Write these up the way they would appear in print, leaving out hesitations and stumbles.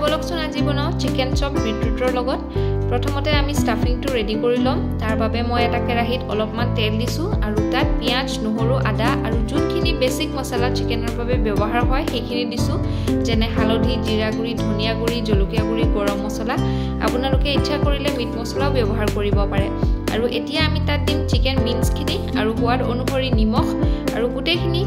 বলকচোন আজি বনাও চিকেন চপ বিটৰুটৰ লগত প্ৰথমতে আমি স্টাফিংটো ৰেডি কৰি লম তাৰ বাবে মই এটা কেৰাহীত অলপমান তেল দিছো আৰু তাত পিয়াজ নহৰু আদা আৰু যোনখিনি বেসিক মছলা চিকেনৰ বাবে ব্যৱহাৰ হয় সেইখিনি দিছো যেনে হালধি জিৰা গুৰি ধনিয়া গুৰি জলকীয়া গুৰি গৰম মছলা আপোনালোকে ইচ্ছা কৰিলে মিট মছলাও ব্যৱহাৰ কৰিব পাৰে আৰু এতিয়া আমি তাত দিম চিকেন মিন্সখিনি আৰু সোৱাদ অনুসৰি নিমখ আৰু গুটেখিনি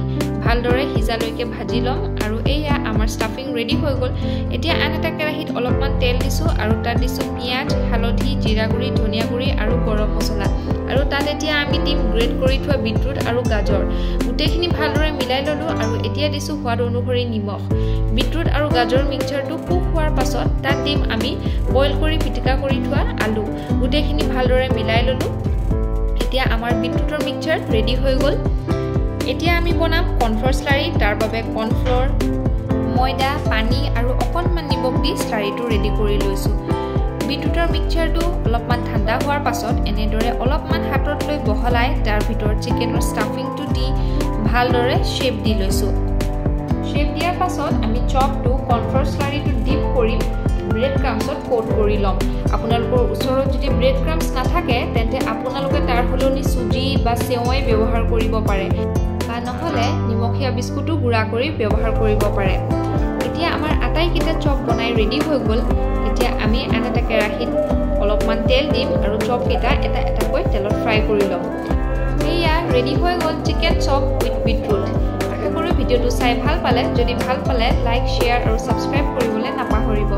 ভালদৰে হিজালৈকে ভাজি লম আৰু এয়া আমাৰ স্টাফিং ৰেডি হৈ গল এতিয়া আন এটা কেৰাহীত অলপমান তেল দিছো আৰু তাত দিছো পিয়াজ হালধি জিৰা গুৰি ধনিয়া গুৰি আৰু গৰম মছলা আৰু তাত এতিয়া আমি দিম গ্ৰেট কৰি থোৱা বিটৰুট আৰু গাজৰ গুটেখিনি ভালদৰে মিলাই ললো আৰু এতিয়া দিছো সোৱাদ অনুসৰি নিমখ বিটৰুট আৰু গাজৰ মিক্সচাৰটো কুক হোৱাৰ পাছত তাত দিম আমি বইল কৰি পিটিকা কৰি থোৱা আলু গুটেখিনি ভালদৰে মিলাই ললো এতিয়া আমাৰ বিটৰুটৰ মিক্সচাৰ ৰেডি হৈ গল এতিয়া আমি বনাম কৰ্নফ্লোৰ স্লাৰি তাৰ বাবে কৰ্নফ্লোৰ ময়দা পানী আৰু অকণমান নিমখ দি স্লাৰিটো ৰেডি কৰি লৈছো বিটৰুটৰ মিক্সচাৰটো অলপমান ঠাণ্ডা হোৱাৰ পাছত এনেদৰে অলপমান হাতত লৈ বহলাই তাৰ ভিতৰত চিকেনৰ স্টাফিংটো দি ভালদৰে শেপ দি লৈছো শেপ দিয়াৰ পাছত আমি চপটো কৰ্নফ্লোৰ স্লাৰিটো ডিপ কৰি ব্ৰেড ক্ৰাম্বছত কোট কৰি লম আপোনালোকৰ ওচৰত যদি ব্ৰেড ক্ৰাম্বছ নাথাকে তেন্তে আপোনালোকে তাৰ হলনি সুজি বা সেৱাই ব্যৱহাৰ কৰিব পাৰে বা নহলে নিমখীয়া বিস্কুটো গুড়া কৰি ব্যৱহাৰ কৰিব পাৰে এতিয়া আমাৰ আটাইকেইটা চপ বনাই ৰেডি হৈ গল এতিয়া আমি আন এটা কেৰাহীত অলপমান তেল দিম আৰু চপ কেইটা এটা এটাকৈ তেলত ফ্ৰাই কৰি লম এয়া ৰেডি হৈ গল চিকেন চপ উইথ বিটৰুট আশা কৰো ভিডিঅটো চাই ভাল পালে যদি ভাল পালে লাইক শেয়াৰ আৰু সাবস্ক্ৰাইব কৰিবলৈ নাপাহৰিব